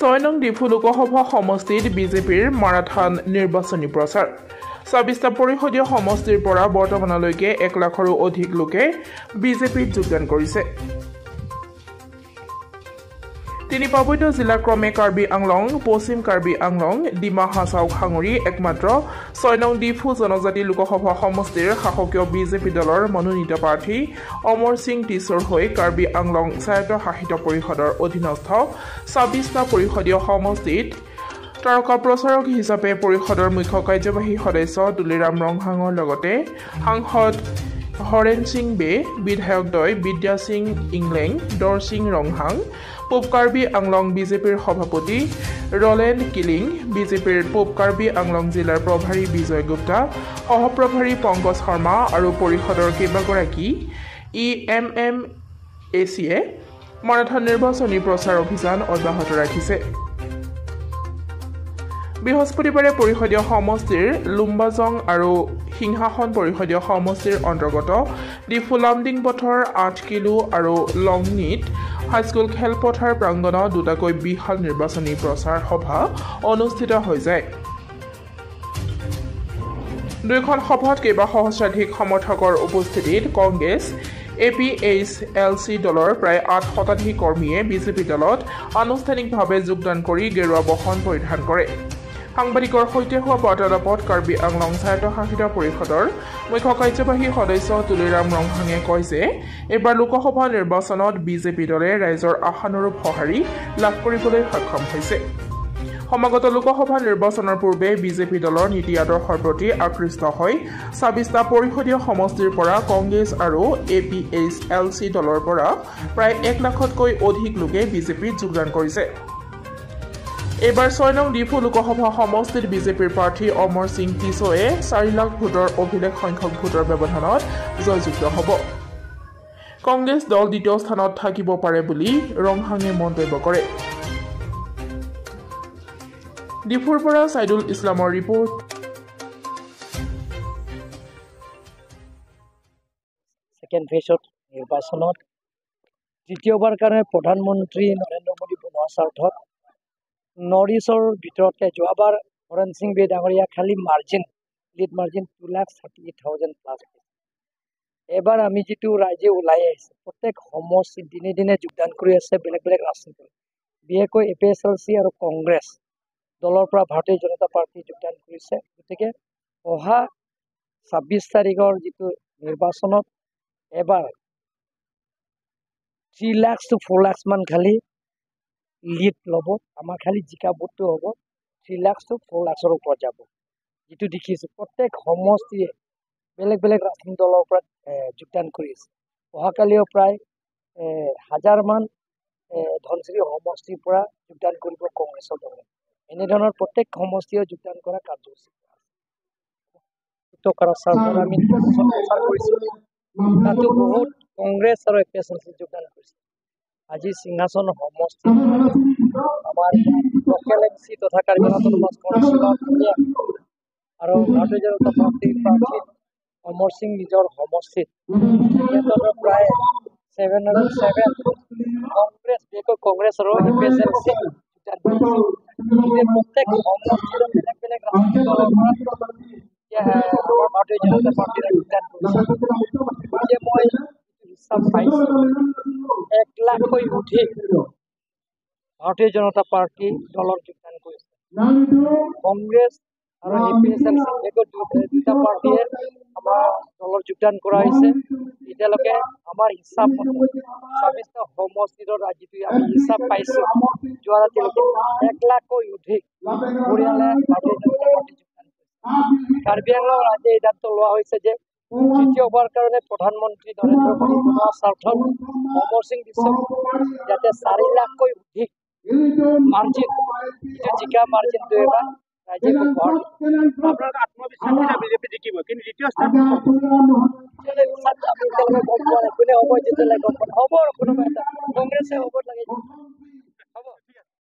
6 নং ডিফু লোকসভা সমষ্টিত বিজেপিৰ মাৰাথন নিৰ্বাচনী প্ৰচাৰ ২৬টা পৰিষদীয় সমষ্টিৰ পৰা বৰ্তমানলৈকে 1 লাখৰো অধিক লোকে বিজেপিত যোগদান কৰিছে। 3 পাৰ্বত্য জিলা ক্ৰমে কাৰ্বি আংলং, পশ্চিম কাৰ্বি আংলং, ডিমা হাছাওক সাঙুৰি একমাত্ৰ 6 নং ডিফু জনজাতি লোকসভা সমষ্টিৰ শাসকীয় বিজেপি দলৰ মনোনীত প্ৰাৰ্থী অমৰ সিং টিছৰ হৈ কাৰ্বি আংলং স্বায়ত্তশাসিত পৰিষদৰ অধীনস্থ ২৬টা পৰিষদীয় সমষ্টিত তাৰকা প্ৰচাৰক হিচাপে পৰিষদৰ মুখ্য কাৰ্যবাহী সদস্য তুলিৰাম ৰংহাঙৰ লগতে সাংসদ হৰেন সিং বে, বিধায়কদ্বয় বিদ্যা সিং ইংলেং, দৰ সিং ৰংহাং, পূব কাৰ্বি আংলং বিজেপিৰ সভাপতি ৰলেণ্ড কিলিং, বিজেপিৰ পূব কাৰ্বি আংলং জিলাৰ প্ৰভাৰী বিজয় গুপ্তা, সহপ্ৰভাৰী পংকজ শৰ্মা আৰু পৰিষদৰ কেইবাগৰাকী EMMACয়ে মাৰাথন নিৰ্বাচনী প্ৰচাৰ অভিযান অব্যাহত ৰাখিছে। বৃহস্পতিবাৰে পৰিষদীয় সমষ্টিৰ লুম্বাজং আৰু সিংহাসন পৰিষদীয় সমষ্টিৰ অন্তৰ্গত ডিফু লামডিং পথৰ 8 কিলো আৰু লংনিত হাইস্কুল খেলপথাৰ প্ৰাংগণত দুটাকৈ বিশাল নিৰ্বাচনী প্ৰচাৰ সভা অনুষ্ঠিত হৈ যায়। দুয়োখন সভাত কেইবা সহস্ৰাধিক সমৰ্থকৰ উপস্থিতিত কংগ্ৰেছ APHLC দলৰ প্ৰায় 8 শতাধিক কৰ্মীয়ে বিজেপি দলত আনুষ্ঠানিকভাৱে যোগদান কৰি গেৰুৱা বসন পৰিধান কৰে। সাংবাদিকৰ সৈতে হোৱা বাৰ্তালাপত কাৰ্বি আংলং স্বায়ত্তশাসিত পৰিষদৰ মুখ্য কাৰ্যবাহী সদস্য তুলিৰাম ৰংহাঙে কয় যে এইবাৰ লোকসভা নিৰ্বাচনত বিজেপি দলে ৰাইজৰ আশানুৰূপ সঁহাৰি লাভ কৰিবলৈ সক্ষম হৈছে। সমাগত লোকসভা নিৰ্বাচনৰ পূৰ্বে বিজেপি দলৰ নীতি আদৰ্শৰ প্ৰতি আকৃষ্ট হৈ ২৬টা পৰিষদীয় সমষ্টিৰ পৰা কংগ্ৰেছ আৰু APHLC দলৰ পৰা প্ৰায় 1 লাখতকৈ অধিক লোকে বিজেপিত যোগদান কৰিছে। এইবাৰ 6 নং ডিফু লোকসভা সমষ্টিত বিজেপিৰ প্ৰাৰ্থী অমৰ সিং টিছয়ে 4 লাখ ভোটৰ অভিলেখ সংখ্যক ভোটৰ ব্যৱধানত জয়যুক্ত হ'ব। কংগ্ৰেছ দল দ্বিতীয় স্থানত থাকিব পাৰে বুলি ৰংহাঙে মন্তব্য কৰে। ডিফুৰ পৰা ছাইদুল ইছলামৰ ৰিপৰ্ট। সেকেন্ড ফেজত নিৰ্বাচনত তৃতীয়বাৰ কাৰণে প্ৰধানমন্ত্ৰী নৰেন্দ্ৰ মোদী বনোৱাৰ স্বাৰ্থত নৰ্থ ইষ্টৰ ভিতৰতে যোৱাবাৰ হৰেন সিং বে ডাঙৰীয়া খালি লিড মাৰ্জিন 2,38,000 প্লাছ। এবাৰ আমি যিটো ৰাইজে ওলাই আহিছে প্ৰত্যেক সমষ্টিত দিনে দিনে যোগদান কৰি আছে বেলেগ বেলেগ ৰাজনীতি দল, বিশেষকৈ APHLC আৰু কংগ্ৰেছ দলৰ পৰা ভাৰতীয় জনতা পাৰ্টি যোগদান কৰিছে। গতিকে অহা ২৬ তাৰিখৰ যিটো নিৰ্বাচনত এবাৰ 3 লাখ to 4 লাখ মান খালি লিড ল'ব। আমাৰ খালি জিকা ভোটটো হ'ব 3 লাখ to 4 লাখৰ ওপৰত যাব। যিটো দেখিছোঁ প্ৰত্যেক সমষ্টিয়ে বেলেগ বেলেগ ৰাজনীতি দলৰ পৰা যোগদান কৰি আছে। অহাকালিও প্ৰায় 1000 মান ধনশিৰি সমষ্টিৰ পৰা যোগদান কৰিব কংগ্ৰেছৰ দলে। এনেধৰণৰ প্ৰত্যেক সমষ্টিয়ে যোগদান কৰা কাৰ্যসূচী আমি প্ৰচাৰ কৰিছোঁ। তাতো বহুত কংগ্ৰেছ আৰু APHLC যোগদান কৰিছে। আজি সিংহাসন সমষ্টি আমাৰ লোকেল MC তথা কাৰ্বি আংলং আৰু ভাৰতীয় জনতা পাৰ্টিৰ প্ৰাৰ্থী অমৰ সিং নিজৰ সমষ্টিত প্ৰায় 707 কংগ্ৰেছ আৰু APHLC যোগদান কৰিছে। প্ৰত্যেক সমষ্টিৰ বেলেগ বেলেগ ৰাজনীতি দলৰ পৰা আমাৰ ভাৰতীয় জনতা পাৰ্টিৰ যোগদান কৰিছে। গতিকে মই হিচাপ পাইছোঁ 1 লাখকৈ অধিক ভাৰতীয় জনতা পাৰ্টি দলত যোগদান কৰিছে। কংগ্ৰেছ আৰু APHLC দুটা পাৰ্টিয়ে আমাৰ দলত যোগদান কৰা হৈছে। এতিয়ালৈকে আমাৰ হিচাপ ২৬টা সমষ্টিৰ যিটো আমি হিচাপ পাইছোঁ যোৱা ৰাতিলৈকে 1 লাখকৈ অধিক পৰিয়ালে ভাৰতীয় জনতা পাৰ্টি যোগদান কৰিছে। কাৰ্বি আংলং ৰাজ্যে এই সিদ্ধান্ত লোৱা হৈছে যে তৃতীয়বাৰ কাৰণে প্ৰধানমন্ত্ৰী নৰেন্দ্ৰ মোদী বনোৱাৰ স্বাৰ্থত অমৰ সিং টিছক যাতে 4 লাখকৈ অধিক মাৰ্জিন যিটো জিকা মাৰ্জিনটো এবাৰ ৰাজ্যে উপহাৰ আপোনালোক আত্মবিশ্বাস বিজেপি জিকিব, কিন্তু দ্বিতীয় স্থান আমি এতিয়ালৈকে গম পোৱা নাই কোনে হ'ব। যেতিয়ালৈকে গম পোৱা হ'ব আৰু কোনোবা এটা কংগ্ৰেছে হ'ব লাগে।